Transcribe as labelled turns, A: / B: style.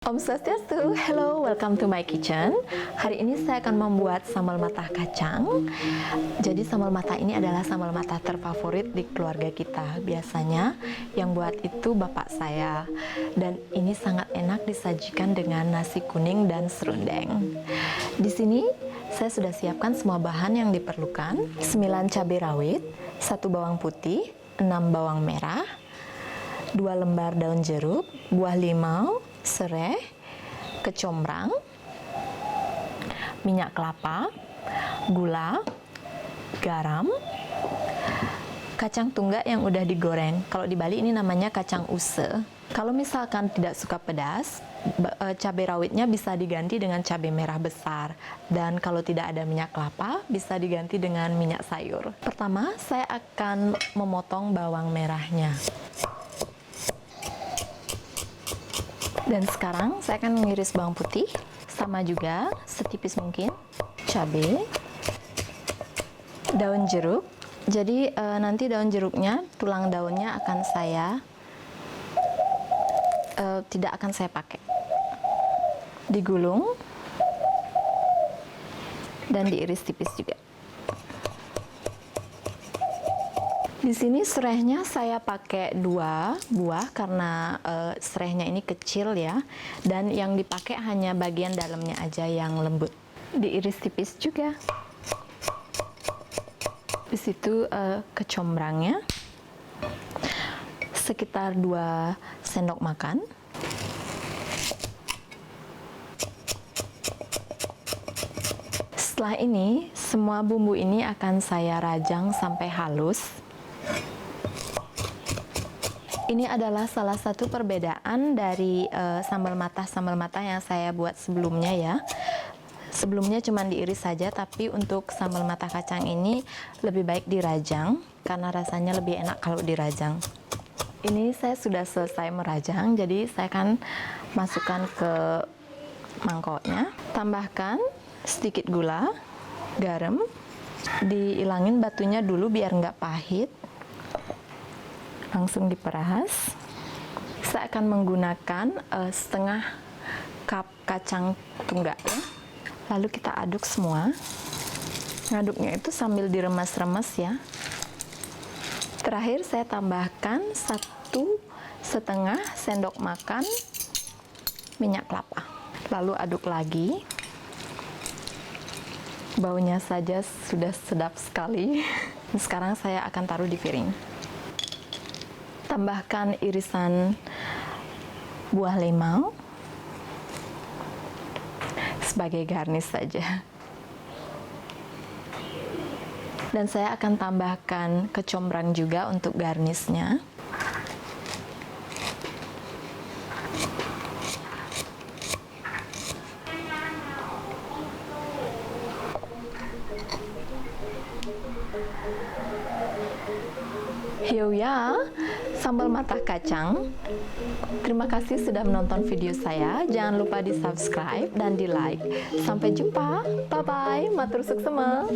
A: Om Swastiastu, hello, welcome to my kitchen. Hari ini saya akan membuat sambal matah kacang. Jadi sambal matah ini adalah sambal matah terfavorit di keluarga kita. Biasanya yang buat itu bapak saya. Dan ini sangat enak disajikan dengan nasi kuning dan serundeng. Di sini saya sudah siapkan semua bahan yang diperlukan. 9 cabai rawit, 1 bawang putih, 6 bawang merah, 2 lembar daun jeruk, buah limau, serai, kecombrang, minyak kelapa, gula, garam, kacang tunggak yang udah digoreng. Kalau di Bali ini namanya kacang use. Kalau misalkan tidak suka pedas, cabai rawitnya bisa diganti dengan cabai merah besar. Dan kalau tidak ada minyak kelapa, bisa diganti dengan minyak sayur. Pertama, saya akan memotong bawang merahnya. Dan sekarang saya akan mengiris bawang putih, sama juga setipis mungkin, cabai, daun jeruk. Jadi nanti daun jeruknya, tulang daunnya akan tidak akan saya pakai. Digulung dan diiris tipis juga. Di sini serainya saya pakai 2 buah karena serainya ini kecil ya, dan yang dipakai hanya bagian dalamnya aja yang lembut. Diiris tipis juga. Di situ kecombrangnya sekitar 2 sendok makan. Setelah ini, semua bumbu ini akan saya rajang sampai halus. Ini adalah salah satu perbedaan dari sambal matah yang saya buat sebelumnya ya. Sebelumnya cuma diiris saja, tapi untuk sambal matah kacang ini lebih baik dirajang karena rasanya lebih enak kalau dirajang. Ini saya sudah selesai merajang, jadi saya akan masukkan ke mangkoknya. Tambahkan sedikit gula, garam, dihilangin batunya dulu biar nggak pahit. Langsung diperas. Saya akan menggunakan setengah cup kacang tunggak ya. Lalu kita aduk semua. Ngaduknya itu sambil diremas-remas ya. Terakhir saya tambahkan 1,5 sendok makan minyak kelapa. Lalu aduk lagi. Baunya saja sudah sedap sekali. Sekarang saya akan taruh di piring. Tambahkan irisan buah limau sebagai garnish saja. Dan saya akan tambahkan kecombrang juga untuk garnishnya. Yo ya, sambal matah kacang. Terima kasih sudah menonton video saya. Jangan lupa di subscribe dan di like. Sampai jumpa. Bye bye. Matur suksema.